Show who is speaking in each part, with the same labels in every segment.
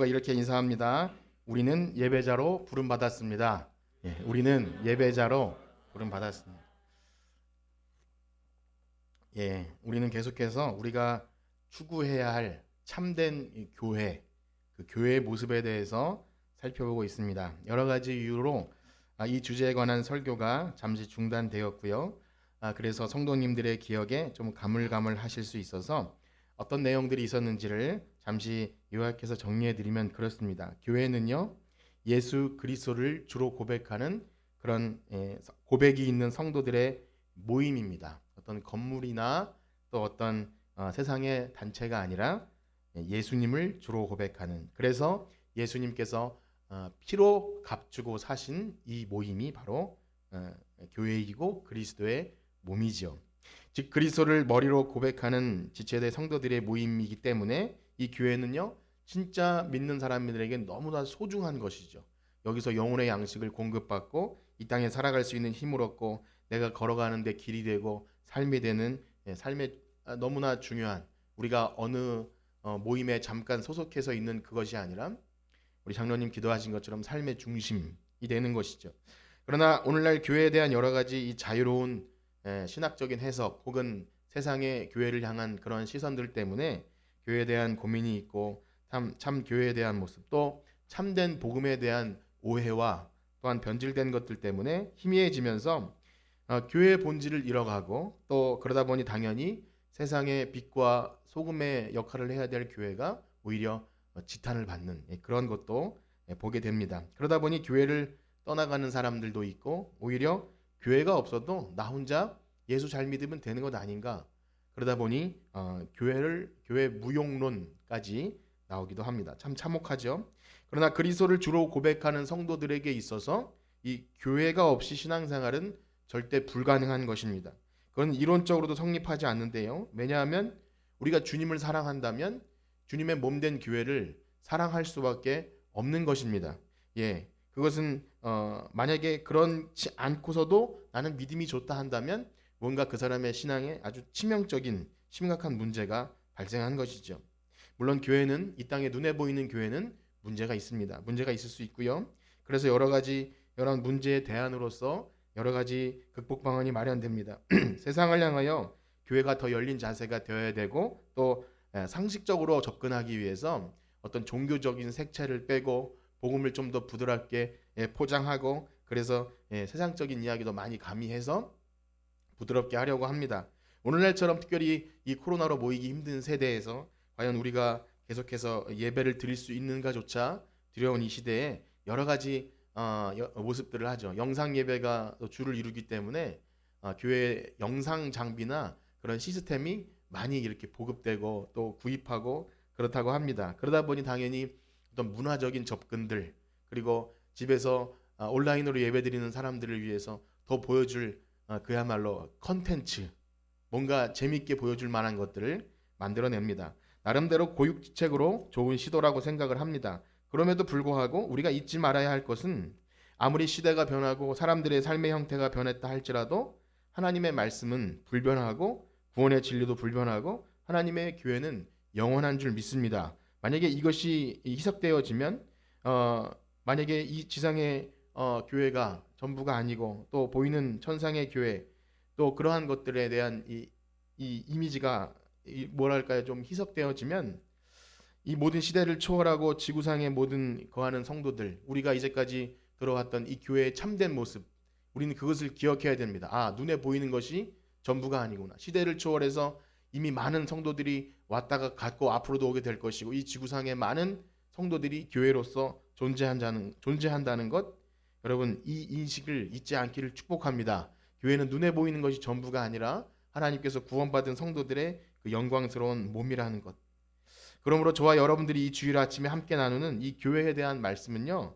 Speaker 1: 이렇게 인사합니다. 우리는 예배자로 부름받았습니다. 우리는 예배자로 부름받았습니다. 우리는 계속해서 우리가 추구해야 할 참된 이 교회, 그 교회의 모습에 대해서 살펴보고 있습니다. 여러 가지 이유로 이 주제에 관한 설교가 잠시 중단되었고요. 그래서 성도님들의 기억에 좀 가물가물하실 수 있어서 어떤 내용들이 있었는지를 잠시 요약해서 정리해드리면 그렇습니다. 교회는요, 예수 그리스도를 주로 고백하는 그런 고백이 있는 성도들의 모임입니다. 어떤 건물이나 또 어떤 세상의 단체가 아니라 예수님을 주로 고백하는, 그래서 예수님께서 피로 값주고 사신 이 모임이 바로 교회이고 그리스도의 몸이지요. 즉 그리스도를 머리로 고백하는 지체대 성도들의 모임이기 때문에 이 교회는요, 진짜 믿는 사람들에게 너무나 소중한 것이죠. 여기서 영혼의 양식을 공급받고 이 땅에 살아갈 수 있는 힘을 얻고 내가 걸어가는 데 길이 되고 삶이 되는 삶의 너무나 중요한, 우리가 어느 모임에 잠깐 소속해서 있는 그것이 아니라 우리 장로님 기도하신 것처럼 삶의 중심이 되는 것이죠. 그러나 오늘날 교회에 대한 여러 가지 이 자유로운 신학적인 해석 혹은 세상의 교회를 향한 그런 시선들 때문에 교회에 대한 고민이 있고 참 교회에 대한 모습, 또 참된 복음에 대한 오해와 또한 변질된 것들 때문에 희미해지면서 교회의 본질을 잃어가고, 또 그러다 보니 당연히 세상의 빛과 소금의 역할을 해야 될 교회가 오히려 지탄을 받는 그런 것도 보게 됩니다. 그러다 보니 교회를 떠나가는 사람들도 있고, 오히려 교회가 없어도 나 혼자 예수 잘 믿으면 되는 것 아닌가, 그러다 보니 교회 무용론까지 나오기도 합니다. 참 참혹하죠. 그러나 그리스도를 주로 고백하는 성도들에게 있어서 이 교회가 없이 신앙생활은 절대 불가능한 것입니다. 그건 이론적으로도 성립하지 않는데요. 왜냐하면 우리가 주님을 사랑한다면 주님의 몸된 교회를 사랑할 수밖에 없는 것입니다. 그것은 만약에 그렇지 않고서도 나는 믿음이 좋다 한다면 뭔가 그 사람의 신앙에 아주 치명적인 심각한 문제가 발생한 것이죠. 물론 교회는, 이 땅에 눈에 보이는 교회는 문제가 있습니다. 문제가 있을 수 있고요. 그래서 여러 가지 이런 문제에 대안으로서 여러 가지 극복 방안이 마련됩니다. 세상을 향하여 교회가 더 열린 자세가 되어야 되고, 또 상식적으로 접근하기 위해서 어떤 종교적인 색채를 빼고 복음을 좀 더 부드럽게 포장하고, 그래서 세상적인 이야기도 많이 가미해서 부드럽게 하려고 합니다. 오늘날처럼 특별히 이 코로나로 모이기 힘든 세대에서 과연 우리가 계속해서 예배를 드릴 수 있는가조차 두려운 이 시대에 여러 가지 모습들을 하죠. 영상 예배가 주를 이루기 때문에 교회 영상 장비나 그런 시스템이 많이 이렇게 보급되고 또 구입하고 그렇다고 합니다. 그러다 보니 당연히 어떤 문화적인 접근들, 그리고 집에서 온라인으로 예배드리는 사람들을 위해서 더 보여줄 그야말로 컨텐츠, 뭔가 재밌게 보여줄 만한 것들을 만들어냅니다. 나름대로 고육지책으로 좋은 시도라고 생각을 합니다. 그럼에도 불구하고 우리가 잊지 말아야 할 것은, 아무리 시대가 변하고 사람들의 삶의 형태가 변했다 할지라도 하나님의 말씀은 불변하고 구원의 진리도 불변하고 하나님의 교회는 영원한 줄 믿습니다. 만약에 이것이 희석되어지면 만약에 이 지상의 교회가 전부가 아니고 또 보이는 천상의 교회, 또 그러한 것들에 대한 이 이미지가 뭐랄까요, 좀 희석되어지면 이 모든 시대를 초월하고 지구상의 모든 거하는 성도들, 우리가 이제까지 들어왔던 이 교회의 참된 모습, 우리는 그것을 기억해야 됩니다. 눈에 보이는 것이 전부가 아니구나. 시대를 초월해서 이미 많은 성도들이 왔다가 갔고 앞으로도 오게 될 것이고, 이 지구상의 많은 성도들이 교회로서 존재한다는 것, 여러분 이 인식을 잊지 않기를 축복합니다. 교회는 눈에 보이는 것이 전부가 아니라 하나님께서 구원받은 성도들의 그 영광스러운 몸이라는 것. 그러므로 저와 여러분들이 이 주일 아침에 함께 나누는 이 교회에 대한 말씀은요,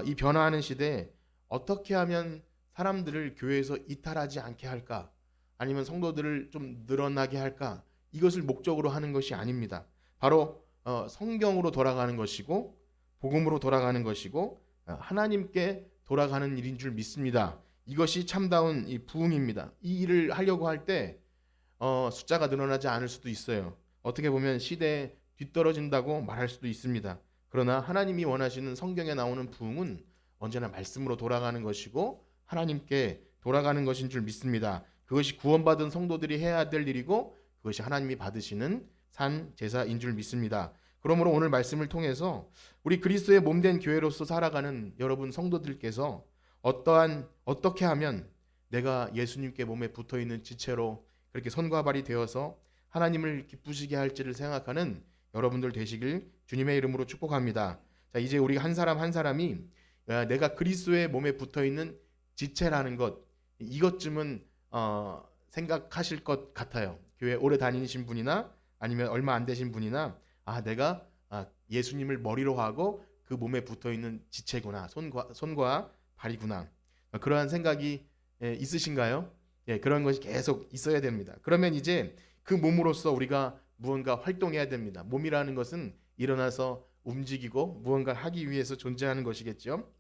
Speaker 1: 이 변화하는 시대에 어떻게 하면 사람들을 교회에서 이탈하지 않게 할까, 아니면 성도들을 좀 늘어나게 할까, 이것을 목적으로 하는 것이 아닙니다. 바로 성경으로 돌아가는 것이고 복음으로 돌아가는 것이고 하나님께 돌아가는 일인 줄 믿습니다. 이것이 참다운 이 부흥입니다. 이 일을 하려고 할 때 숫자가 늘어나지 않을 수도 있어요. 어떻게 보면 시대에 뒤떨어진다고 말할 수도 있습니다. 그러나 하나님이 원하시는 성경에 나오는 부흥은 언제나 말씀으로 돌아가는 것이고 하나님께 돌아가는 것인 줄 믿습니다. 그것이 구원받은 성도들이 해야 될 일이고 그것이 하나님이 받으시는 산 제사인 줄 믿습니다. 그러므로 오늘 말씀을 통해서 우리 그리스도의 몸된 교회로서 살아가는 여러분 성도들께서 어떻게 하면 내가 예수님께 몸에 붙어 있는 지체로 그렇게 손과 발이 되어서 하나님을 기쁘시게 할지를 생각하는 여러분들 되시길 주님의 이름으로 축복합니다. 자, 이제 우리 한 사람 한 사람이 내가 그리스도의 몸에 붙어 있는 지체라는 것, 이것쯤은 생각하실 것 같아요. 교회 오래 다니신 분이나 아니면 얼마 안 되신 분이나 내가 예수님을 머리로 하고 그 몸에 붙어 있는 지체구나, 손과 발이구나, 그러한 생각이 있으신가요? 예, 그런 것이 계속 있어야 됩니다. 그러면 이제 그 몸으로서 우리가 무언가 활동해야 됩니다. 몸이라는 것은 일어나서 움직이고 무언가 하기 위해서 존재하는 것이겠죠.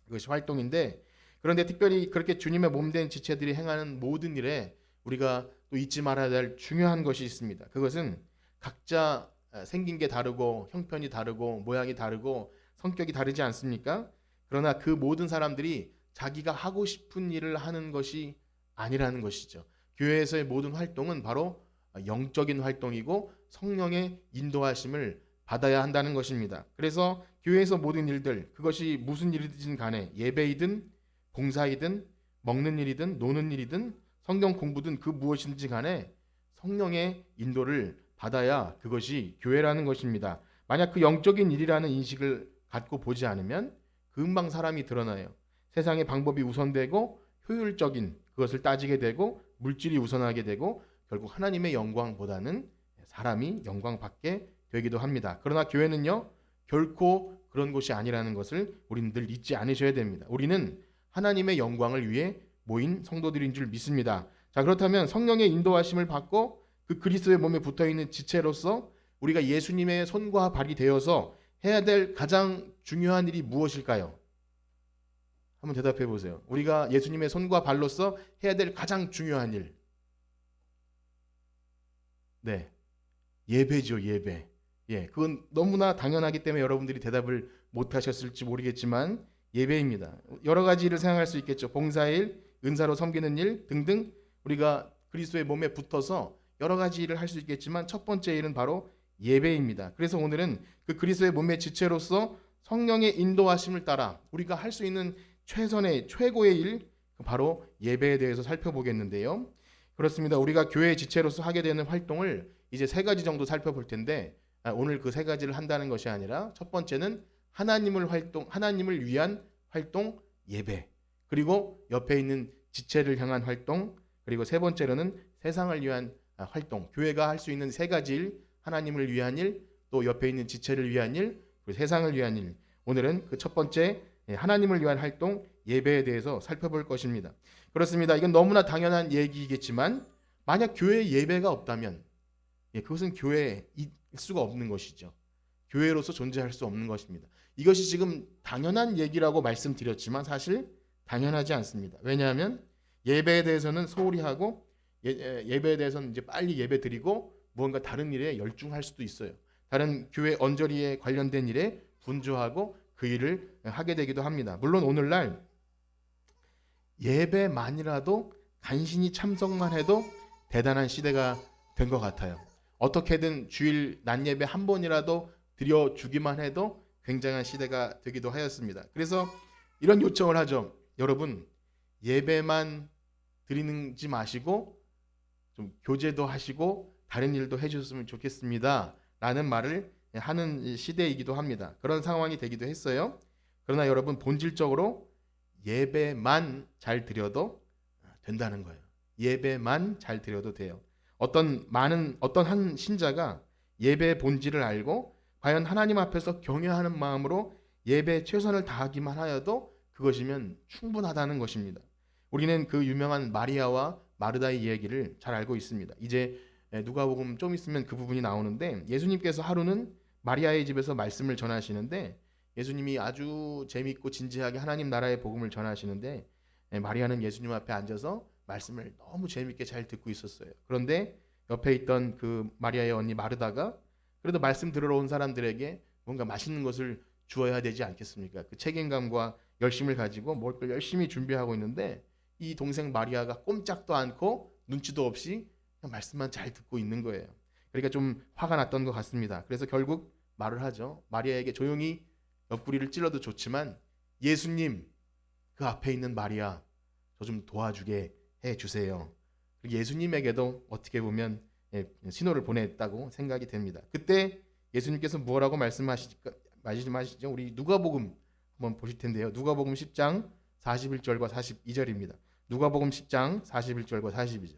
Speaker 1: 그것이 활동인데, 그런데 특별히 그렇게 주님의 몸된 지체들이 행하는 모든 일에 우리가 또 잊지 말아야 될 중요한 것이 있습니다. 그것은 각자 생긴 게 다르고 형편이 다르고 모양이 다르고 성격이 다르지 않습니까? 그러나 그 모든 사람들이 자기가 하고 싶은 일을 하는 것이 아니라는 것이죠. 교회에서의 모든 활동은 바로 영적인 활동이고 성령의 인도하심을 받아야 한다는 것입니다. 그래서 교회에서 모든 일들, 그것이 무슨 일이든 간에 예배이든 봉사이든 먹는 일이든 노는 일이든 성경 공부든 그 무엇인지 간에 성령의 인도를 받아야 그것이 교회라는 것입니다. 만약 그 영적인 일이라는 인식을 갖고 보지 않으면 금방 사람이 드러나요. 세상의 방법이 우선되고 효율적인 그것을 따지게 되고 물질이 우선하게 되고 결국 하나님의 영광보다는 사람이 영광받게 되기도 합니다. 그러나 교회는요, 결코 그런 곳이 아니라는 것을 우리는 늘 잊지 않으셔야 됩니다. 우리는 하나님의 영광을 위해 모인 성도들인 줄 믿습니다. 자, 그렇다면 성령의 인도하심을 받고 그 그리스도의 몸에 붙어있는 지체로서 우리가 예수님의 손과 발이 되어서 해야 될 가장 중요한 일이 무엇일까요? 한번 대답해 보세요. 우리가 예수님의 손과 발로서 해야 될 가장 중요한 일. 네. 예배죠, 예배. 예, 그건 너무나 당연하기 때문에 여러분들이 대답을 못 하셨을지 모르겠지만 예배입니다. 여러 가지 일을 생각할 수 있겠죠. 봉사일, 은사로 섬기는 일 등등 우리가 그리스도의 몸에 붙어서 여러 가지 일을 할 수 있겠지만 첫 번째 일은 바로 예배입니다. 그래서 오늘은 그 그리스도의 몸의 지체로서 성령의 인도하심을 따라 우리가 할 수 있는 최고의 일, 바로 예배에 대해서 살펴보겠는데요. 그렇습니다. 우리가 교회 지체로서 하게 되는 활동을 이제 3가지 정도 살펴볼 텐데 오늘 그 3가지를 한다는 것이 아니라 첫 번째는 하나님을 위한 활동 예배, 그리고 옆에 있는 지체를 향한 활동, 그리고 3번째로는 세상을 위한 활동. 교회가 할 수 있는 3가지 일, 하나님을 위한 일, 또 옆에 있는 지체를 위한 일, 그리고 세상을 위한 일. 오늘은 그 첫 번째 하나님을 위한 활동 예배에 대해서 살펴볼 것입니다. 그렇습니다. 이건 너무나 당연한 얘기이겠지만 만약 교회에 예배가 없다면 그것은 교회일 수가 없는 것이죠. 교회로서 존재할 수 없는 것입니다. 이것이 지금 당연한 얘기라고 말씀드렸지만 사실 당연하지 않습니다. 왜냐하면 예배에 대해서는 소홀히 하고 예배에 대해서는 이제 빨리 예배 드리고 무언가 다른 일에 열중할 수도 있어요. 다른 교회 언저리에 관련된 일에 분주하고 그 일을 하게 되기도 합니다. 물론 오늘날 예배만이라도 간신히 참석만 해도 대단한 시대가 된 것 같아요. 어떻게든 주일 낮 예배 한 번이라도 드려주기만 해도 굉장한 시대가 되기도 하였습니다. 그래서 이런 요청을 하죠. 여러분, 예배만 드리지 마시고 좀 교제도 하시고 다른 일도 해주셨으면 좋겠습니다. 라는 말을 하는 시대이기도 합니다. 그런 상황이 되기도 했어요. 그러나 여러분, 본질적으로 예배만 잘 드려도 된다는 거예요. 예배만 잘 드려도 돼요. 어떤 한 신자가 예배의 본질을 알고 과연 하나님 앞에서 경외하는 마음으로 예배에 최선을 다하기만 하여도 그것이면 충분하다는 것입니다. 우리는 그 유명한 마리아와 마르다의 이야기를 잘 알고 있습니다. 이제 누가복음 좀 있으면 그 부분이 나오는데 예수님께서 하루는 마리아의 집에서 말씀을 전하시는데 예수님이 아주 재밌고 진지하게 하나님 나라의 복음을 전하시는데 마리아는 예수님 앞에 앉아서 말씀을 너무 재밌게 잘 듣고 있었어요. 그런데 옆에 있던 그 마리아의 언니 마르다가 그래도 말씀 들으러 온 사람들에게 뭔가 맛있는 것을 주어야 되지 않겠습니까? 그 책임감과 열심을 가지고 뭘 열심히 준비하고 있는데 이 동생 마리아가 꼼짝도 않고 눈치도 없이 그냥 말씀만 잘 듣고 있는 거예요. 그러니까 좀 화가 났던 것 같습니다. 그래서 결국 말을 하죠. 마리아에게 조용히 옆구리를 찔러도 좋지만 예수님 그 앞에 있는 마리아 저 좀 도와주게 해주세요. 예수님에게도 어떻게 보면 신호를 보냈다고 생각이 됩니다. 그때 예수님께서 뭐라고 말씀하시죠? 우리 누가복음 한번 보실 텐데요. 누가복음 10장 41절과 42절입니다. 누가복음 10장 41절과 42절.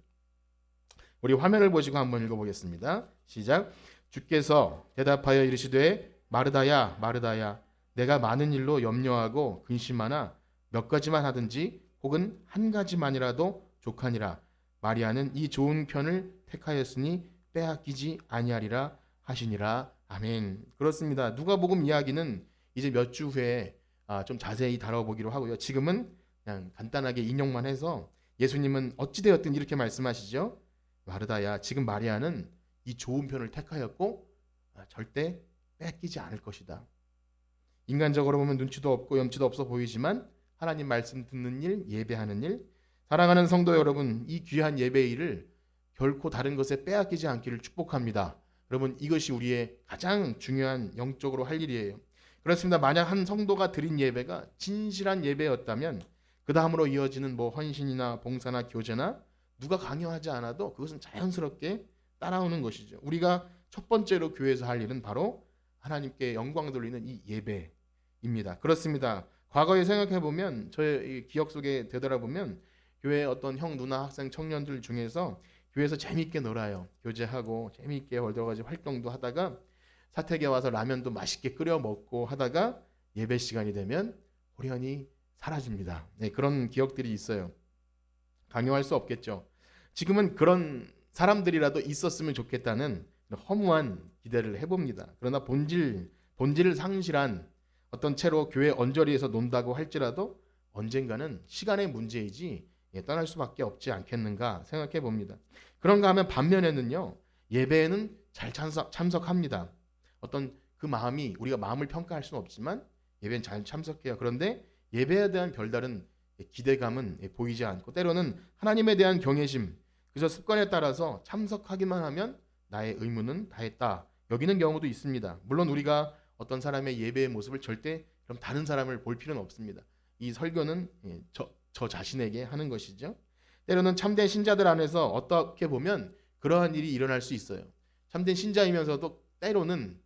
Speaker 1: 우리 화면을 보시고 한번 읽어보겠습니다. 시작. 주께서 대답하여 이르시되 마르다야 마르다야 내가 많은 일로 염려하고 근심하나 몇 가지만 하든지 혹은 한 가지만이라도 족하니라. 마리아는 이 좋은 편을 택하였으니 빼앗기지 아니하리라 하시니라. 아멘. 그렇습니다. 누가복음 이야기는 이제 몇 주 후에 좀 자세히 다뤄보기로 하고요. 지금은 그냥 간단하게 인용만 해서 예수님은 어찌되었든 이렇게 말씀하시죠. 마르다야 지금 마리아는 이 좋은 편을 택하였고 절대 뺏기지 않을 것이다. 인간적으로 보면 눈치도 없고 염치도 없어 보이지만 하나님 말씀 듣는 일, 예배하는 일, 사랑하는 성도 여러분, 이 귀한 예배일을 결코 다른 것에 빼앗기지 않기를 축복합니다. 여러분 이것이 우리의 가장 중요한 영적으로 할 일이에요. 그렇습니다. 만약 한 성도가 드린 예배가 진실한 예배였다면 그 다음으로 이어지는 헌신이나 봉사나 교제나 누가 강요하지 않아도 그것은 자연스럽게 따라오는 것이죠. 우리가 첫 번째로 교회에서 할 일은 바로 하나님께 영광 돌리는 이 예배입니다. 그렇습니다. 과거에 생각해 보면 저의 기억 속에 되돌아보면 교회 어떤 형 누나 학생 청년들 중에서 교회에서 재미있게 놀아요. 교제하고 재미있게 여러 가지 활동도 하다가 사택에 와서 라면도 맛있게 끓여 먹고 하다가 예배 시간이 되면 호련히 사라집니다. 네, 그런 기억들이 있어요. 강요할 수 없겠죠. 지금은 그런 사람들이라도 있었으면 좋겠다는 허무한 기대를 해봅니다. 그러나 본질을 상실한 어떤 채로 교회 언저리에서 논다고 할지라도 언젠가는 시간의 문제이지 떠날 수밖에 없지 않겠는가 생각해 봅니다. 그런가 하면 반면에는요. 예배에는 잘 참석합니다. 어떤 그 마음이 우리가 마음을 평가할 수는 없지만 예배는 잘 참석해요. 그런데 예배에 대한 별다른 기대감은 보이지 않고 때로는 하나님에 대한 경외심 그저 습관에 따라서 참석하기만 하면 나의 의무는 다했다 여기는 경우도 있습니다. 물론 우리가 어떤 사람의 예배의 모습을 절대 그럼 다른 사람을 볼 필요는 없습니다. 이 설교는 저 자신에게 하는 것이죠. 때로는 참된 신자들 안에서 어떻게 보면 그러한 일이 일어날 수 있어요. 참된 신자이면서도 때로는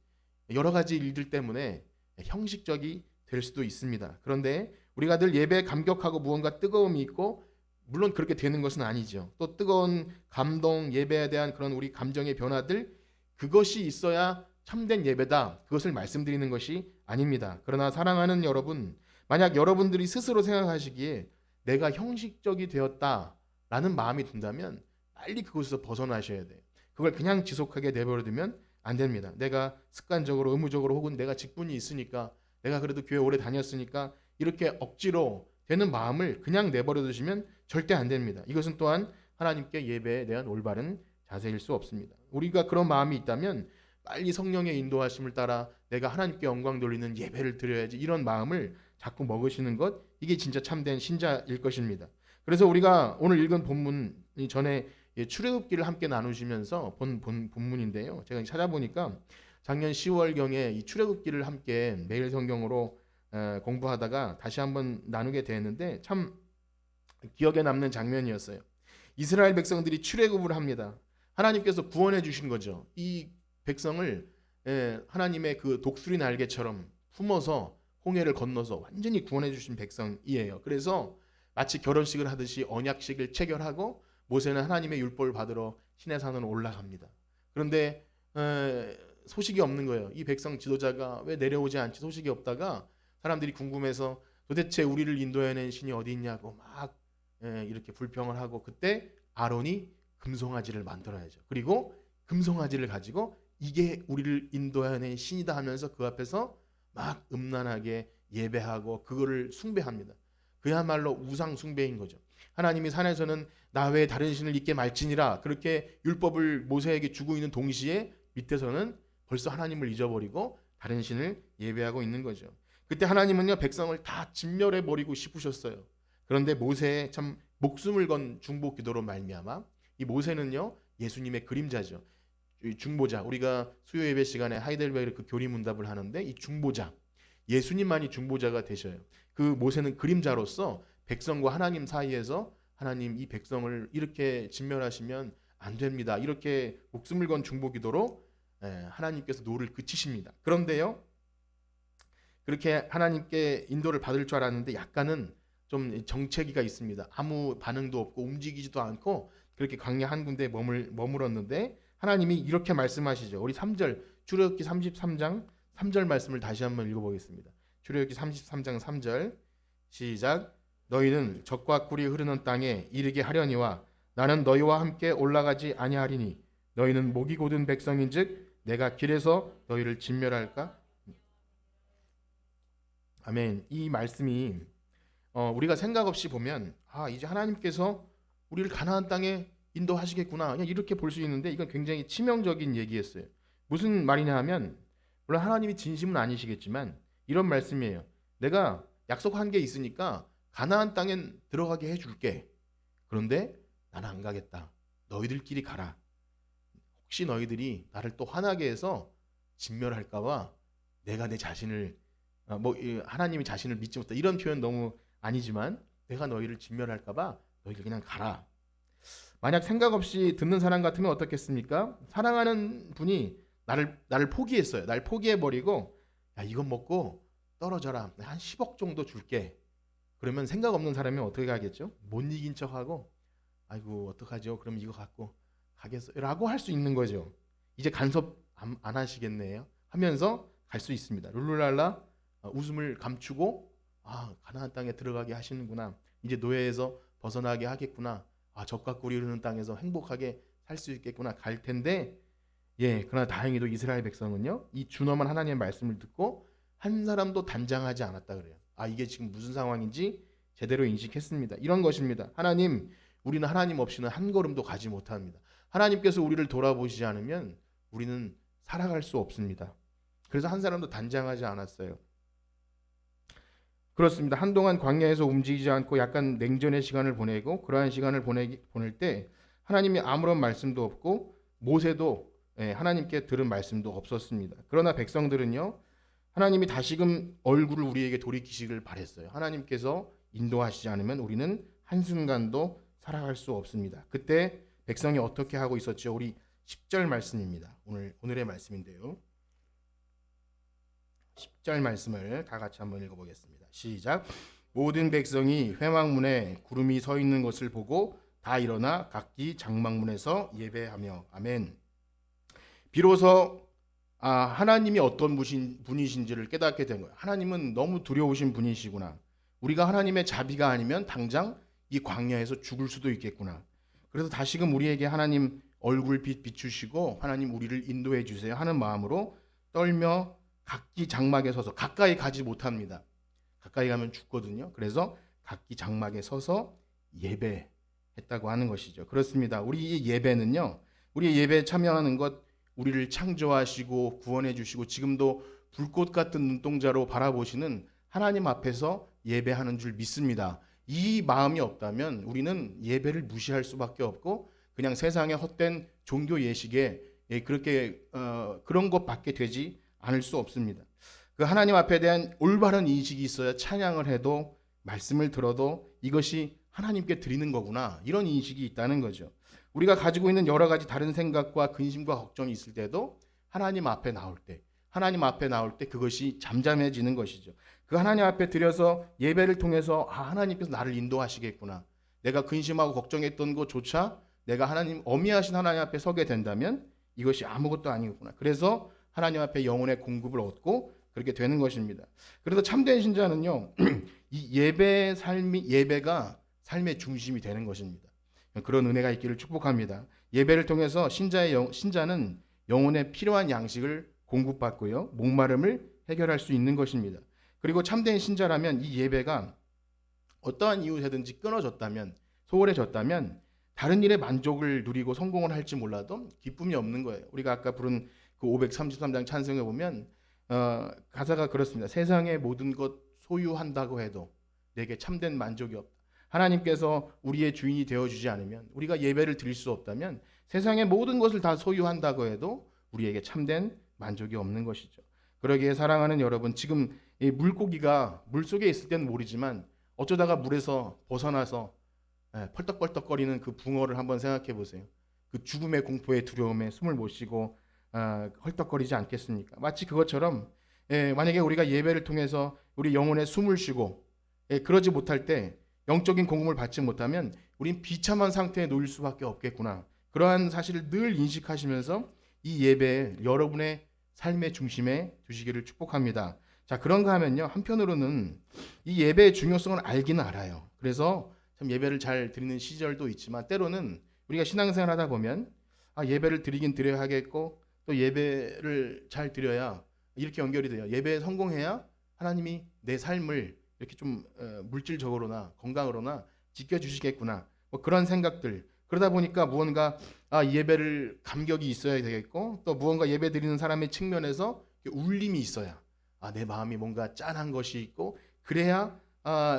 Speaker 1: 여러 가지 일들 때문에 형식적이 될 수도 있습니다. 그런데 우리가 늘 예배에 감격하고 무언가 뜨거움이 있고 물론 그렇게 되는 것은 아니죠. 또 뜨거운 감동, 예배에 대한 그런 우리 감정의 변화들 그것이 있어야 참된 예배다. 그것을 말씀드리는 것이 아닙니다. 그러나 사랑하는 여러분, 만약 여러분들이 스스로 생각하시기에 내가 형식적이 되었다라는 마음이 든다면 빨리 그곳에서 벗어나셔야 돼요. 그걸 그냥 지속하게 내버려두면 안 됩니다. 내가 습관적으로 의무적으로 혹은 내가 직분이 있으니까 내가 그래도 교회 오래 다녔으니까 이렇게 억지로 되는 마음을 그냥 내버려 두시면 절대 안 됩니다. 이것은 또한 하나님께 예배에 대한 올바른 자세일 수 없습니다. 우리가 그런 마음이 있다면 빨리 성령의 인도하심을 따라 내가 하나님께 영광 돌리는 예배를 드려야지 이런 마음을 자꾸 먹으시는 것 이게 진짜 참된 신자일 것입니다. 그래서 우리가 오늘 읽은 본문이 전에 출애굽기를 함께 나누시면서 본 본문인데요. 제가 찾아보니까 작년 10월경에 이 출애굽기를 함께 매일 성경으로 공부하다가 다시 한번 나누게 되었는데 참 기억에 남는 장면이었어요. 이스라엘 백성들이 출애굽을 합니다. 하나님께서 구원해 주신 거죠. 이 백성을 하나님의 그 독수리 날개처럼 품어서 홍해를 건너서 완전히 구원해 주신 백성이에요. 그래서 마치 결혼식을 하듯이 언약식을 체결하고 모세는 하나님의 율법을 받으러 시내산으로 올라갑니다. 그런데 소식이 없는 거예요. 이 백성 지도자가 왜 내려오지 않지 소식이 없다가 사람들이 궁금해서 도대체 우리를 인도해낸 신이 어디 있냐고 막 이렇게 불평을 하고 그때 아론이 금송아지를 만들어야죠. 그리고 금송아지를 가지고 이게 우리를 인도해낸 신이다 하면서 그 앞에서 막 음란하게 예배하고 그거를 숭배합니다. 그야말로 우상 숭배인 거죠. 하나님이 산에서는 나 외에 다른 신을 잊게 말지니라 그렇게 율법을 모세에게 주고 있는 동시에 밑에서는 벌써 하나님을 잊어버리고 다른 신을 예배하고 있는 거죠. 그때 하나님은요 백성을 다 진멸해 버리고 싶으셨어요. 그런데 모세의 참 목숨을 건 중보 기도로 말미암아 이 모세는요 예수님의 그림자죠. 이 중보자, 우리가 수요 예배 시간에 하이델베르 그 교리 문답을 하는데 이 중보자, 예수님만이 중보자가 되셔요. 그 모세는 그림자로서 백성과 하나님 사이에서 하나님 이 백성을 이렇게 진멸하시면 안 됩니다. 이렇게 목숨을 건 중보 기도로 하나님께서 노를 그치십니다. 그런데요, 그렇게 하나님께 인도를 받을 줄 알았는데 약간은 좀 정체기가 있습니다. 아무 반응도 없고 움직이지도 않고 그렇게 광야 한 군데에 머물었는데 하나님이 이렇게 말씀하시죠. 우리 3절 출애굽기 33장 3절 말씀을 다시 한번 읽어보겠습니다. 출애굽기 33장 3절 시작. 너희는 적과 꿀이 흐르는 땅에 이르게 하려니와 나는 너희와 함께 올라가지 아니하리니 너희는 목이 곧은 백성인즉 내가 길에서 너희를 진멸할까? 아멘. 이 말씀이 우리가 생각 없이 보면 이제 하나님께서 우리를 가나안 땅에 인도하시겠구나 그냥 이렇게 볼 수 있는데 이건 굉장히 치명적인 얘기였어요. 무슨 말이냐 하면 물론 하나님이 진심은 아니시겠지만 이런 말씀이에요. 내가 약속한 게 있으니까 가나안 땅엔 들어가게 해줄게. 그런데 나는 안 가겠다. 너희들끼리 가라. 혹시 너희들이 나를 또 화나게 해서 진멸할까 봐 내가 내 자신을 하나님이 자신을 믿지 못한다. 이런 표현 너무 아니지만 내가 너희를 진멸할까 봐 너희들 그냥 가라. 만약 생각 없이 듣는 사람 같으면 어떻겠습니까? 사랑하는 분이 나를 포기했어요. 날 포기해버리고 야 이건 먹고 떨어져라. 한 10억 정도 줄게. 그러면 생각 없는 사람이 어떻게 하겠죠? 못 이긴 척하고 아이고 어떡하죠? 그럼 이거 갖고 가겠어요? 라고 할 수 있는 거죠. 이제 간섭 안 하시겠네요 하면서 갈 수 있습니다. 룰루랄라 웃음을 감추고 가나안 땅에 들어가게 하시는구나. 이제 노예에서 벗어나게 하겠구나. 적과 꿀이 흐르는 땅에서 행복하게 살 수 있겠구나. 갈 텐데 그러나 다행히도 이스라엘 백성은요 이 준엄한 하나님의 말씀을 듣고 한 사람도 단장하지 않았다 그래요. 이게 지금 무슨 상황인지 제대로 인식했습니다. 이런 것입니다. 하나님, 우리는 하나님 없이는 한 걸음도 가지 못합니다. 하나님께서 우리를 돌아보시지 않으면 우리는 살아갈 수 없습니다. 그래서 한 사람도 단장하지 않았어요. 그렇습니다. 한동안 광야에서 움직이지 않고 약간 냉전의 시간을 보내고 그러한 시간을 보낼 때 하나님이 아무런 말씀도 없고 모세도 하나님께 들은 말씀도 없었습니다. 그러나 백성들은요 하나님이 다시금 얼굴을 우리에게 돌이키시길 바랬어요. 하나님께서 인도하시지 않으면 우리는 한순간도 살아갈 수 없습니다. 그때 백성이 어떻게 하고 있었죠? 우리 10절 말씀입니다. 오늘의 말씀인데요. 10절 말씀을 다 같이 한번 읽어보겠습니다. 시작. 모든 백성이 회막문에 구름이 서 있는 것을 보고 다 일어나 각기 장막문에서 예배하며 아멘. 비로소 하나님이 어떤 분이신지를 깨닫게 된 거예요. 하나님은 너무 두려우신 분이시구나. 우리가 하나님의 자비가 아니면 당장 이 광야에서 죽을 수도 있겠구나. 그래서 다시금 우리에게 하나님 얼굴빛 비추시고 하나님 우리를 인도해 주세요 하는 마음으로 떨며 각기 장막에 서서 가까이 가지 못합니다. 가까이 가면 죽거든요. 그래서 각기 장막에 서서 예배했다고 하는 것이죠. 그렇습니다. 우리의 예배는요. 우리의 예배에 참여하는 것 우리를 창조하시고 구원해 주시고 지금도 불꽃 같은 눈동자로 바라보시는 하나님 앞에서 예배하는 줄 믿습니다. 이 마음이 없다면 우리는 예배를 무시할 수밖에 없고 그냥 세상의 헛된 종교 예식에 그렇게 그런 것밖에 되지 않을 수 없습니다. 그 하나님 앞에 대한 올바른 인식이 있어야 찬양을 해도 말씀을 들어도 이것이 하나님께 드리는 거구나 이런 인식이 있다는 거죠. 우리가 가지고 있는 여러 가지 다른 생각과 근심과 걱정이 있을 때도 하나님 앞에 나올 때 그것이 잠잠해지는 것이죠. 그 하나님 앞에 드려서 예배를 통해서 하나님께서 나를 인도하시겠구나. 내가 근심하고 걱정했던 것조차 내가 하나님 어미하신 하나님 앞에 서게 된다면 이것이 아무것도 아니겠구나. 그래서 하나님 앞에 영혼의 공급을 얻고 그렇게 되는 것입니다. 그래서 참된 신자는요, 이 예배가 삶의 중심이 되는 것입니다. 그런 은혜가 있기를 축복합니다. 예배를 통해서 신자는 영혼에 필요한 양식을 공급받고요, 목마름을 해결할 수 있는 것입니다. 그리고 참된 신자라면 이 예배가 어떠한 이유에든지 끊어졌다면, 소홀해졌다면 다른 일에 만족을 누리고 성공을 할지 몰라도 기쁨이 없는 거예요. 우리가 아까 부른 그 533장 찬송에 보면 가사가 그렇습니다. 세상의 모든 것 소유한다고 해도 내게 참된 만족이 없다. 하나님께서 우리의 주인이 되어주지 않으면, 우리가 예배를 드릴 수 없다면 세상의 모든 것을 다 소유한다고 해도 우리에게 참된 만족이 없는 것이죠. 그러기에 사랑하는 여러분, 지금 이 물고기가 물속에 있을 때는 모르지만 어쩌다가 물에서 벗어나서 펄떡펄떡거리는 그 붕어를 한번 생각해 보세요. 그 죽음의 공포에 두려움에 숨을 못 쉬고 헐떡거리지 않겠습니까? 마치 그것처럼 만약에 우리가 예배를 통해서 우리 영혼의 숨을 쉬고 그러지 못할 때 영적인 공급을 받지 못하면 우린 비참한 상태에 놓일 수밖에 없겠구나. 그러한 사실을 늘 인식하시면서 이 예배를 여러분의 삶의 중심에 두시기를 축복합니다. 자, 그런가 하면요. 한편으로는 이 예배의 중요성을 알기는 알아요. 그래서 참 예배를 잘 드리는 시절도 있지만 때로는 우리가 신앙생활 하다 보면 예배를 드리긴 드려야 하겠고 또 예배를 잘 드려야 이렇게 연결이 돼요. 예배에 성공해야 하나님이 내 삶을 이렇게 좀 물질적으로나 건강으로나 지켜주시겠구나. 뭐 그런 생각들. 그러다 보니까 무언가 예배를 감격이 있어야 되겠고 또 무언가 예배 드리는 사람의 측면에서 울림이 있어야 내 마음이 뭔가 짠한 것이 있고 그래야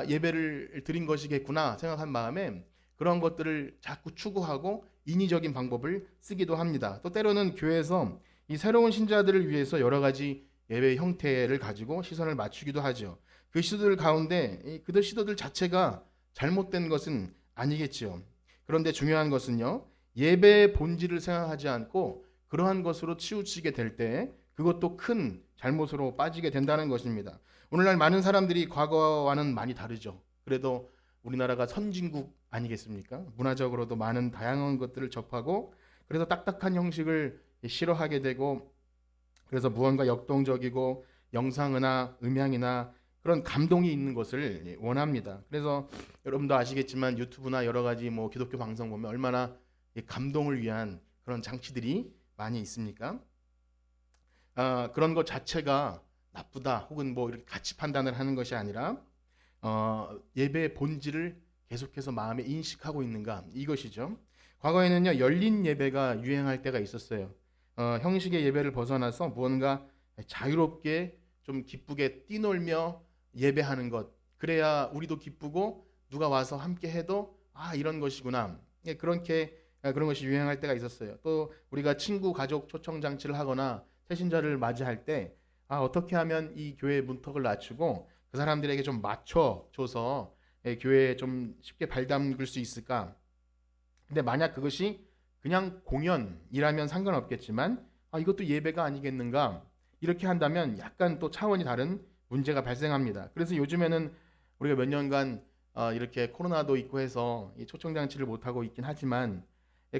Speaker 1: 예배를 드린 것이겠구나 생각한 마음에 그런 것들을 자꾸 추구하고 인위적인 방법을 쓰기도 합니다. 또 때로는 교회에서 이 새로운 신자들을 위해서 여러 가지 예배 형태를 가지고 시선을 맞추기도 하죠. 그 시도들 가운데 그 시도들 자체가 잘못된 것은 아니겠지요. 그런데 중요한 것은요. 예배의 본질을 생각하지 않고 그러한 것으로 치우치게 될 때 그것도 큰 잘못으로 빠지게 된다는 것입니다. 오늘날 많은 사람들이 과거와는 많이 다르죠. 그래도 우리나라가 선진국 아니겠습니까? 문화적으로도 많은 다양한 것들을 접하고 그래서 딱딱한 형식을 싫어하게 되고 그래서 무언가 역동적이고 영상이나 음향이나 그런 감동이 있는 것을 원합니다. 그래서 여러분도 아시겠지만 유튜브나 여러 가지 뭐 기독교 방송 보면 얼마나 감동을 위한 그런 장치들이 많이 있습니까? 그런 것 자체가 나쁘다 혹은 뭐 이렇게 가치 판단을 하는 것이 아니라 예배의 본질을 계속해서 마음에 인식하고 있는가 이것이죠. 과거에는요 열린 예배가 유행할 때가 있었어요. 형식의 예배를 벗어나서 무언가 자유롭게 좀 기쁘게 뛰놀며 예배하는 것 그래야 우리도 기쁘고 누가 와서 함께 해도 이런 것이구나 그렇게 그런 것이 유행할 때가 있었어요. 또 우리가 친구 가족 초청 장치를 하거나 새신자를 맞이할 때 어떻게 하면 이 교회의 문턱을 낮추고 그 사람들에게 좀 맞춰줘서 교회에 좀 쉽게 발담글 수 있을까? 근데 만약 그것이 그냥 공연이라면 상관없겠지만 이것도 예배가 아니겠는가? 이렇게 한다면 약간 또 차원이 다른 문제가 발생합니다. 그래서 요즘에는 우리가 몇 년간 이렇게 코로나도 있고 해서 이 초청 장치를 못 하고 있긴 하지만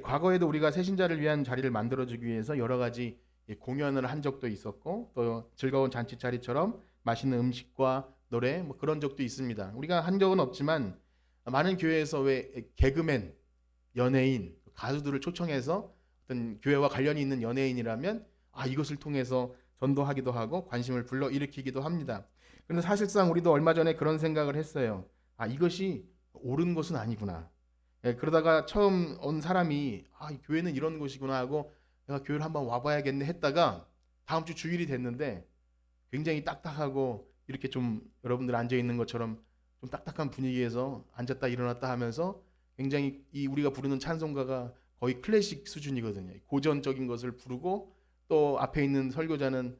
Speaker 1: 과거에도 우리가 새신자를 위한 자리를 만들어주기 위해서 여러 가지 공연을 한 적도 있었고 또 즐거운 잔치 자리처럼 맛있는 음식과 노래 뭐 그런 적도 있습니다. 우리가 한 적은 없지만 많은 교회에서 왜 개그맨, 연예인, 가수들을 초청해서 어떤 교회와 관련이 있는 연예인이라면 이것을 통해서 전도하기도 하고 관심을 불러일으키기도 합니다. 그런데 사실상 우리도 얼마 전에 그런 생각을 했어요. 이것이 옳은 것은 아니구나. 그러다가 처음 온 사람이 교회는 이런 곳이구나 하고 내가 교회를 한번 와봐야겠네 했다가 다음 주 주일이 됐는데 굉장히 딱딱하고 이렇게 좀 여러분들 앉아 있는 것처럼 좀 딱딱한 분위기에서 앉았다 일어났다 하면서 굉장히 이 우리가 부르는 찬송가가 거의 클래식 수준이거든요. 고전적인 것을 부르고 또 앞에 있는 설교자는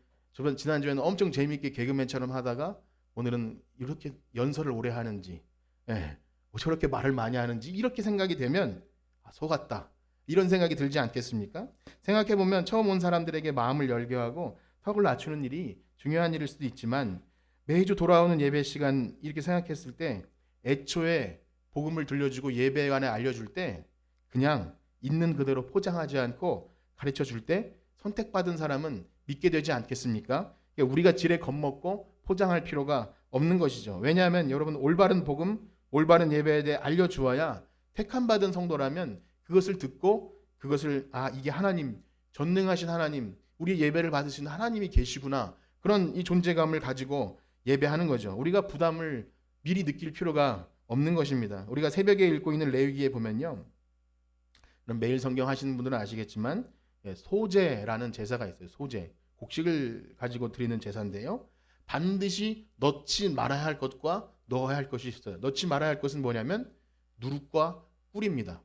Speaker 1: 지난주에는 엄청 재미있게 개그맨처럼 하다가 오늘은 이렇게 연설을 오래 하는지 뭐 저렇게 말을 많이 하는지 이렇게 생각이 되면 속았다. 이런 생각이 들지 않겠습니까? 생각해보면 처음 온 사람들에게 마음을 열게 하고 턱을 낮추는 일이 중요한 일일 수도 있지만 매주 돌아오는 예배 시간 이렇게 생각했을 때 애초에 복음을 들려주고 예배관에 알려줄 때 그냥 있는 그대로 포장하지 않고 가르쳐 줄 때 선택받은 사람은 믿게 되지 않겠습니까? 우리가 지레 겁먹고 포장할 필요가 없는 것이죠. 왜냐하면 여러분 올바른 복음, 올바른 예배에 대해 알려주어야 택함받은 성도라면 그것을 듣고 그것을 이게 하나님, 전능하신 하나님, 우리 예배를 받으시는 하나님이 계시구나. 그런 이 존재감을 가지고 예배하는 거죠. 우리가 부담을 미리 느낄 필요가 없는 것입니다. 우리가 새벽에 읽고 있는 레위기에 보면요. 매일 성경 하시는 분들은 아시겠지만 소제라는 제사가 있어요. 소제. 곡식을 가지고 드리는 제사인데요. 반드시 넣지 말아야 할 것과 넣어야 할 것이 있어요. 넣지 말아야 할 것은 뭐냐면 누룩과 꿀입니다.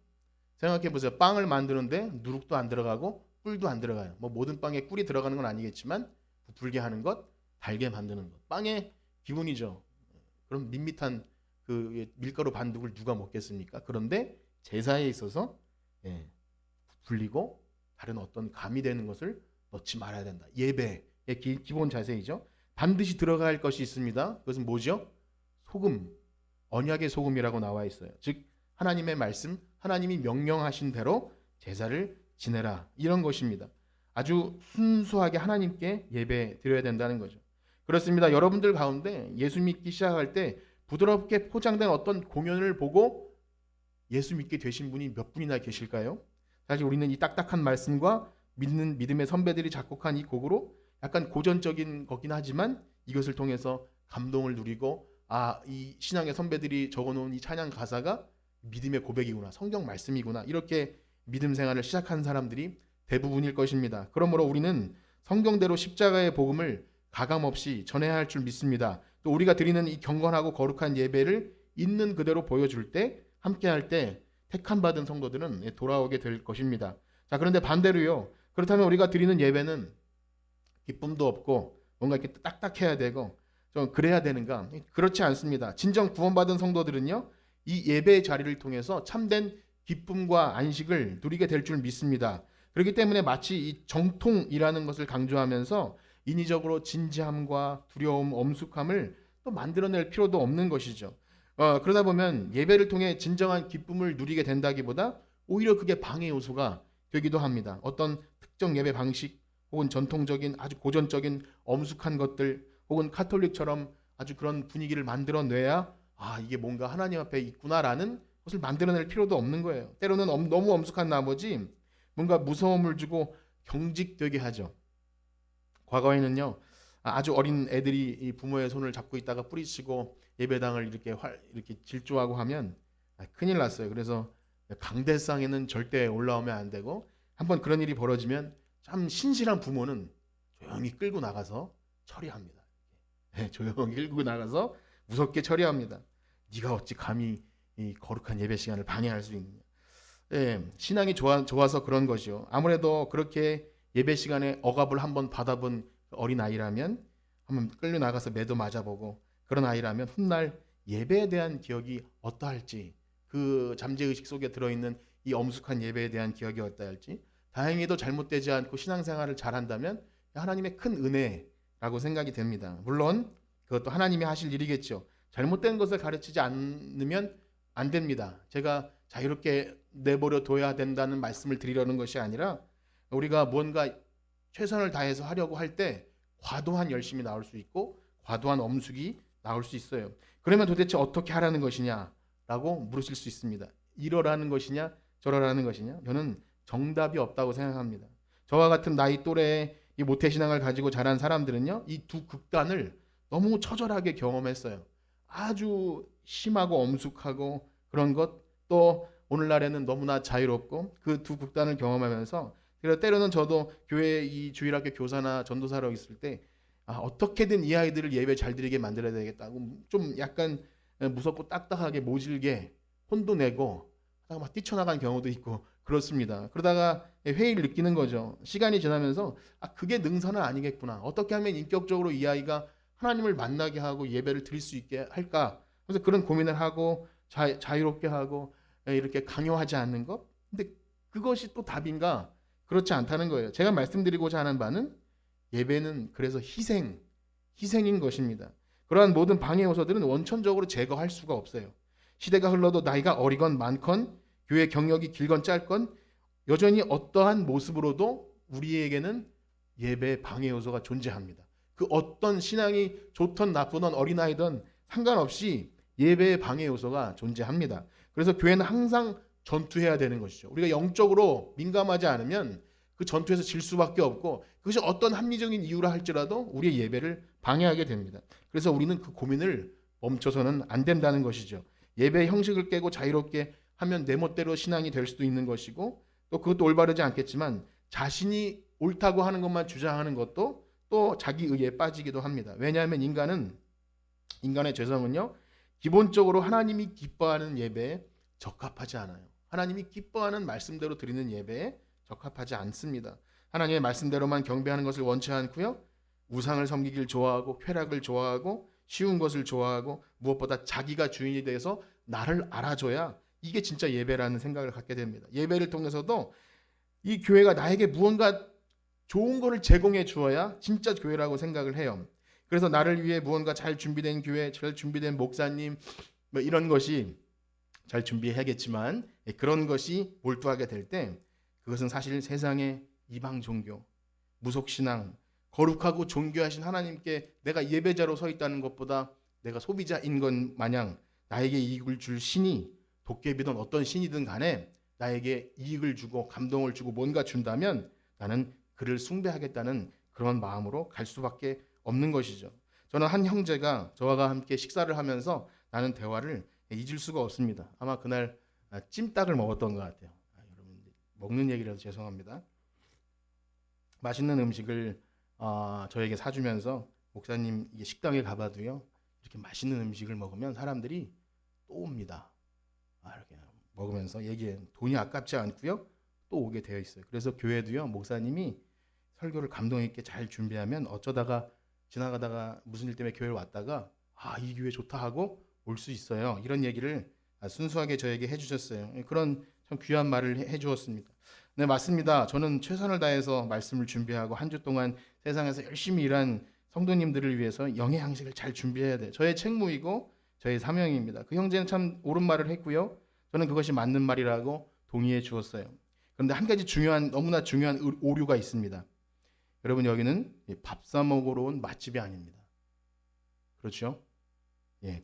Speaker 1: 생각해 보세요. 빵을 만드는데 누룩도 안 들어가고 꿀도 안 들어가요. 뭐 모든 빵에 꿀이 들어가는 건 아니겠지만 부풀게 하는 것, 달게 만드는 것. 빵의 기본이죠. 그럼 밋밋한 그 밀가루 반죽을 누가 먹겠습니까? 그런데 제사에 있어서 부풀리고 다른 어떤 감이 되는 것을 넣지 말아야 된다. 예배의 기본 자세이죠. 반드시 들어가야 할 것이 있습니다. 그것은 뭐죠? 소금, 언약의 소금이라고 나와 있어요. 즉 하나님의 말씀, 하나님이 명령하신 대로 제사를 지내라, 이런 것입니다. 아주 순수하게 하나님께 예배 드려야 된다는 거죠. 그렇습니다. 여러분들 가운데 예수 믿기 시작할 때 부드럽게 포장된 어떤 공연을 보고 예수 믿게 되신 분이 몇 분이나 계실까요? 사실 우리는 이 딱딱한 말씀과 믿음의 선배들이 작곡한 이 곡으로 약간 고전적인 거긴 하지만 이것을 통해서 감동을 누리고, 이 신앙의 선배들이 적어놓은 이 찬양 가사가 믿음의 고백이구나, 성경 말씀이구나, 이렇게 믿음 생활을 시작한 사람들이 대부분일 것입니다. 그러므로 우리는 성경대로 십자가의 복음을 가감없이 전해야 할 줄 믿습니다. 또 우리가 드리는 이 경건하고 거룩한 예배를 있는 그대로 보여줄 때, 함께 할 때 택함 받은 성도들은 돌아오게 될 것입니다. 자, 그런데 반대로요. 그렇다면 우리가 드리는 예배는 기쁨도 없고 뭔가 이렇게 딱딱해야 되고 좀 그래야 되는가? 그렇지 않습니다. 진정 구원받은 성도들은요, 이 예배의 자리를 통해서 참된 기쁨과 안식을 누리게 될 줄 믿습니다. 그렇기 때문에 마치 이 정통이라는 것을 강조하면서 인위적으로 진지함과 두려움, 엄숙함을 또 만들어낼 필요도 없는 것이죠. 그러다 보면 예배를 통해 진정한 기쁨을 누리게 된다기보다 오히려 그게 방해 요소가 되기도 합니다. 어떤 특정 예배 방식 혹은 전통적인 아주 고전적인 엄숙한 것들 혹은 카톨릭처럼 아주 그런 분위기를 만들어내야 이게 뭔가 하나님 앞에 있구나라는 것을 만들어낼 필요도 없는 거예요. 때로는 너무 엄숙한 나머지 뭔가 무서움을 주고 경직되게 하죠. 과거에는요, 아주 어린 애들이 이 부모의 손을 잡고 있다가 뿌리치고 예배당을 이렇게 질주하고 하면 큰일 났어요. 그래서 강대상에는 절대 올라오면 안 되고, 한번 그런 일이 벌어지면 참 신실한 부모는 조용히 끌고 나가서 처리합니다. 조용히 끌고 나가서 무섭게 처리합니다. 네가 어찌 감히 이 거룩한 예배 시간을 방해할 수 있느냐. 신앙이 좋아서 그런 것이요. 아무래도 그렇게 예배 시간에 억압을 한번 받아본 어린 아이라면 한번 끌려 나가서 매도 맞아보고, 그런 아이라면 훗날 예배에 대한 기억이 어떠할지, 그 잠재의식 속에 들어있는 이 엄숙한 예배에 대한 기억이 어떠할지, 다행히도 잘못되지 않고 신앙생활을 잘한다면 하나님의 큰 은혜라고 생각이 됩니다. 물론 그것도 하나님이 하실 일이겠죠. 잘못된 것을 가르치지 않으면 안 됩니다. 제가 자유롭게 내버려 둬야 된다는 말씀을 드리려는 것이 아니라, 우리가 뭔가 최선을 다해서 하려고 할 때 과도한 열심이 나올 수 있고 과도한 엄숙이 나올 수 있어요. 그러면 도대체 어떻게 하라는 것이냐라고 물으실 수 있습니다. 이러라는 것이냐 저러라는 것이냐? 저는 정답이 없다고 생각합니다. 저와 같은 나이 또래의 이 모태신앙을 가지고 자란 사람들은요, 이 두 극단을 너무 처절하게 경험했어요. 아주 심하고 엄숙하고 그런 것, 또 오늘날에는 너무나 자유롭고, 그 두 극단을 경험하면서, 그래서 때로는 저도 교회 이 주일학교 교사나 전도사로 있을 때 어떻게든 이 아이들을 예배 잘 드리게 만들어야 되겠다고 좀 약간 무섭고 딱딱하게 모질게 혼도 내고 하다가 막 뛰쳐나간 경우도 있고 그렇습니다. 그러다가 회의를 느끼는 거죠. 시간이 지나면서 그게 능사는 아니겠구나. 어떻게 하면 인격적으로 이 아이가 하나님을 만나게 하고 예배를 드릴 수 있게 할까? 그래서 그런 고민을 하고 자유롭게 하고 이렇게 강요하지 않는 것. 근데 그것이 또 답인가? 그렇지 않다는 거예요. 제가 말씀드리고자 하는 바는 예배는 그래서 희생인 것입니다. 그러한 모든 방해 요소들은 원천적으로 제거할 수가 없어요. 시대가 흘러도 나이가 어리건 많건, 교회 경력이 길건 짧건, 여전히 어떠한 모습으로도 우리에게는 예배 방해 요소가 존재합니다. 그 어떤 신앙이 좋던 나쁘던 어린아이든 상관없이 예배의 방해 요소가 존재합니다. 그래서 교회는 항상 전투해야 되는 것이죠. 우리가 영적으로 민감하지 않으면 그 전투에서 질 수밖에 없고, 그것이 어떤 합리적인 이유라 할지라도 우리의 예배를 방해하게 됩니다. 그래서 우리는 그 고민을 멈춰서는 안 된다는 것이죠. 예배의 형식을 깨고 자유롭게 하면 내 멋대로 신앙이 될 수도 있는 것이고, 또 그것도 올바르지 않겠지만 자신이 옳다고 하는 것만 주장하는 것도 또 자기 의에 빠지기도 합니다. 왜냐하면 인간의 죄성은요, 기본적으로 하나님이 기뻐하는 예배에 적합하지 않아요. 하나님이 기뻐하는 말씀대로 드리는 예배에 적합하지 않습니다. 하나님의 말씀대로만 경배하는 것을 원치 않고요, 우상을 섬기길 좋아하고 쾌락을 좋아하고 쉬운 것을 좋아하고 무엇보다 자기가 주인이 돼서 나를 알아줘야 이게 진짜 예배라는 생각을 갖게 됩니다. 예배를 통해서도 이 교회가 나에게 무언가 좋은 거를 제공해 주어야 진짜 교회라고 생각을 해요. 그래서 나를 위해 무언가 잘 준비된 교회, 잘 준비된 목사님, 뭐 이런 것이 잘 준비해야겠지만 그런 것이 몰두하게 될 때 그것은 사실 세상의 이방 종교, 무속신앙, 거룩하고 존귀하신 하나님께 내가 예배자로 서 있다는 것보다 내가 소비자인 것 마냥 나에게 이익을 줄 신이 도깨비든 어떤 신이든 간에 나에게 이익을 주고 감동을 주고 뭔가 준다면 나는 그를 숭배하겠다는 그런 마음으로 갈 수밖에 없는 것이죠. 저는 한 형제가 저와 함께 식사를 하면서 나는 대화를 잊을 수가 없습니다. 아마 그날 찜닭을 먹었던 것 같아요. 여러분 먹는 얘기라서 죄송합니다. 맛있는 음식을 저에게 사주면서 목사님 이게 식당에 가봐도요 이렇게 맛있는 음식을 먹으면 사람들이 또 옵니다. 이렇게 먹으면서 얘기해 돈이 아깝지 않고요 또 오게 되어 있어요. 그래서 교회도요 목사님이 설교를 감동 있게 잘 준비하면 어쩌다가 지나가다가 무슨 일 때문에 교회를 왔다가 이 교회 좋다 하고 올 수 있어요. 이런 얘기를 순수하게 저에게 해주셨어요. 그런 참 귀한 말을 해주었습니다. 네, 맞습니다. 저는 최선을 다해서 말씀을 준비하고 한 주 동안 세상에서 열심히 일한 성도님들을 위해서 영의 양식을 잘 준비해야 돼요. 저의 책무이고 저의 사명입니다. 그 형제는 참 옳은 말을 했고요. 저는 그것이 맞는 말이라고 동의해 주었어요. 그런데 한 가지 너무나 중요한 오류가 있습니다. 여러분 여기는 밥 사 먹으러 온 맛집이 아닙니다. 그렇죠?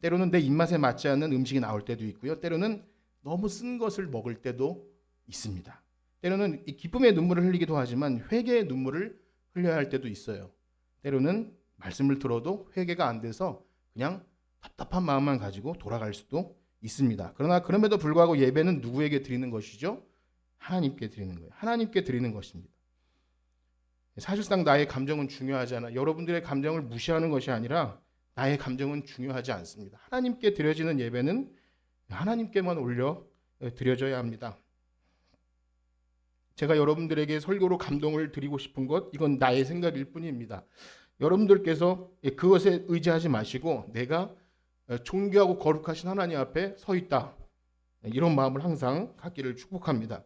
Speaker 1: 때로는 내 입맛에 맞지 않는 음식이 나올 때도 있고요. 때로는 너무 쓴 것을 먹을 때도 있습니다. 때로는 기쁨의 눈물을 흘리기도 하지만 회개의 눈물을 흘려야 할 때도 있어요. 때로는 말씀을 들어도 회개가 안 돼서 그냥 답답한 마음만 가지고 돌아갈 수도 있습니다. 그러나 그럼에도 불구하고 예배는 누구에게 드리는 것이죠? 하나님께 드리는 거예요. 하나님께 드리는 것입니다. 사실상 나의 감정은 중요하지 않아. 여러분들의 감정을 무시하는 것이 아니라 나의 감정은 중요하지 않습니다. 하나님께 드려지는 예배는 하나님께만 올려 드려져야 합니다. 제가 여러분들에게 설교로 감동을 드리고 싶은 것, 이건 나의 생각일 뿐입니다. 여러분들께서 그것에 의지하지 마시고 내가 존귀하고 거룩하신 하나님 앞에 서 있다. 이런 마음을 항상 갖기를 축복합니다.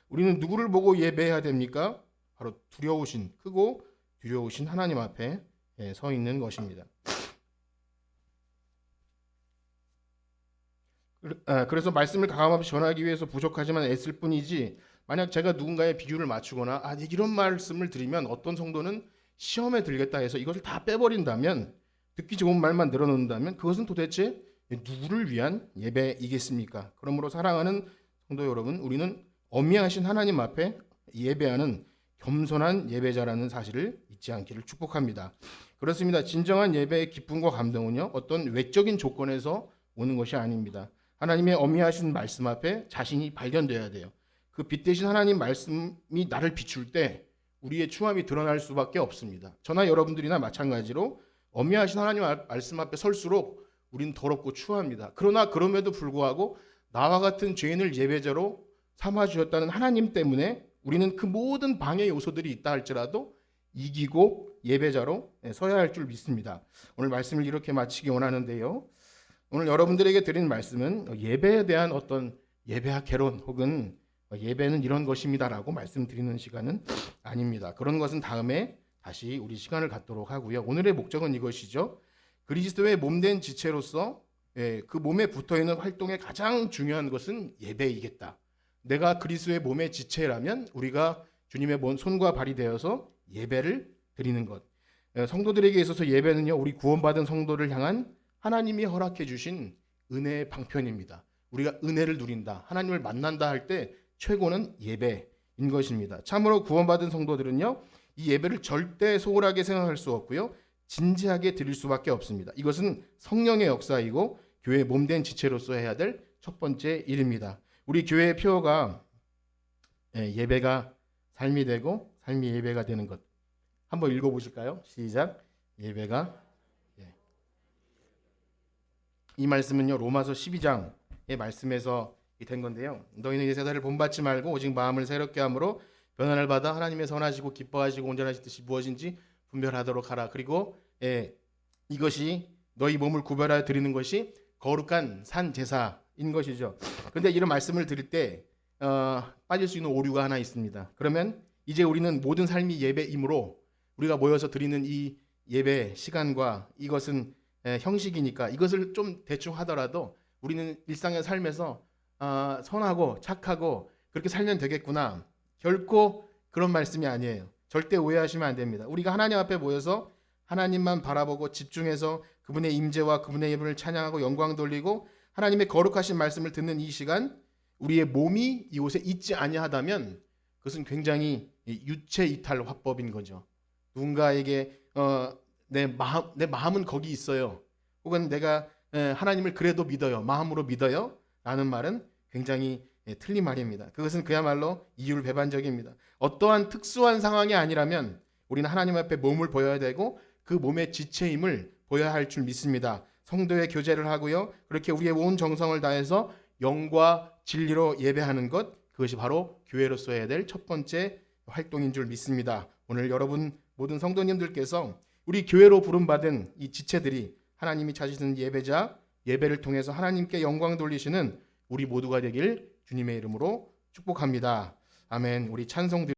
Speaker 1: 우리는 누구를 보고 예배해야 됩니까? 바로 크고 두려우신 하나님 앞에 서 있는 것입니다. 그래서 말씀을 가감없이 전하기 위해서 부족하지만 애쓸 뿐이지, 만약 제가 누군가의 비유를 맞추거나 이런 말씀을 드리면 어떤 성도는 시험에 들겠다 해서 이것을 다 빼버린다면, 듣기 좋은 말만 늘어놓는다면 그것은 도대체 누구를 위한 예배이겠습니까? 그러므로 사랑하는 성도 여러분, 우리는 엄미하신 하나님 앞에 예배하는 겸손한 예배자라는 사실을 잊지 않기를 축복합니다. 그렇습니다. 진정한 예배의 기쁨과 감동은요, 어떤 외적인 조건에서 오는 것이 아닙니다. 하나님의 엄미하신 말씀 앞에 자신이 발견돼야 돼요. 그 빛 대신 하나님 말씀이 나를 비출 때 우리의 추함이 드러날 수밖에 없습니다. 저나 여러분들이나 마찬가지로 엄미하신 하나님 말씀 앞에 설수록 우리는 더럽고 추합니다. 그러나 그럼에도 불구하고 나와 같은 죄인을 예배자로 삼아주셨다는 하나님 때문에 우리는 그 모든 방해 요소들이 있다 할지라도 이기고 예배자로 서야 할 줄 믿습니다. 오늘 말씀을 이렇게 마치기 원하는데요. 오늘 여러분들에게 드린 말씀은 예배에 대한 어떤 예배학 개론 혹은 예배는 이런 것입니다라고 말씀드리는 시간은 아닙니다. 그런 것은 다음에 다시 우리 시간을 갖도록 하고요. 오늘의 목적은 이것이죠. 그리스도의 몸된 지체로서 그 몸에 붙어있는 활동의 가장 중요한 것은 예배이겠다. 내가 그리스도의 몸의 지체라면 우리가 주님의 손과 발이 되어서 예배를 드리는 것. 성도들에게 있어서 예배는요, 우리 구원받은 성도를 향한 하나님이 허락해 주신 은혜의 방편입니다. 우리가 은혜를 누린다, 하나님을 만난다 할 때 최고는 예배인 것입니다. 참으로 구원받은 성도들은요, 이 예배를 절대 소홀하게 생각할 수 없고요, 진지하게 드릴 수밖에 없습니다. 이것은 성령의 역사이고 교회의 몸된 지체로서 해야 될 첫 번째 일입니다. 우리 교회의 표어가 예배가 삶이 되고 삶이 예배가 되는 것. 한번 읽어보실까요? 시작. 예배가 예. 이 말씀은요 로마서 12장의 말씀에서 된 건데요. 너희는 이 세대를 본받지 말고 오직 마음을 새롭게 함으로 변화를 받아 하나님의 선하시고 기뻐하시고 온전하신 뜻이 무엇인지 분별하도록 하라. 그리고 이것이 너희 몸을 구별하여 드리는 것이 거룩한 산 제사인 것이죠. 그런데 이런 말씀을 드릴 때 빠질 수 있는 오류가 하나 있습니다. 그러면 이제 우리는 모든 삶이 예배이므로 우리가 모여서 드리는 이 예배 시간과 이것은 형식이니까 이것을 좀 대충 하더라도 우리는 일상의 삶에서 선하고 착하고 그렇게 살면 되겠구나. 결코 그런 말씀이 아니에요. 절대 오해하시면 안 됩니다. 우리가 하나님 앞에 모여서 하나님만 바라보고 집중해서 그분의 임재와 그분의 이름을 찬양하고 영광 돌리고 하나님의 거룩하신 말씀을 듣는 이 시간, 우리의 몸이 이곳에 있지 아니하다면 그것은 굉장히 유체 이탈 화법인 거죠. 누군가에게 내 마음은 거기 있어요. 혹은 내가 하나님을 그래도 믿어요. 마음으로 믿어요. 라는 말은 굉장히 틀린 말입니다. 그것은 그야말로 이율배반적입니다. 어떠한 특수한 상황이 아니라면 우리는 하나님 앞에 몸을 보여야 되고 그 몸의 지체임을 보여야 할 줄 믿습니다. 성도의 교제를 하고요. 그렇게 우리의 온 정성을 다해서 영과 진리로 예배하는 것, 그것이 바로 교회로서 해야 될 첫 번째 활동인 줄 믿습니다. 오늘 여러분 모든 성도님들께서 우리 교회로 부름받은 이 지체들이 하나님이 찾으시는 예배자, 예배를 통해서 하나님께 영광 돌리시는 우리 모두가 되길 주님의 이름으로 축복합니다. 아멘. 우리 찬송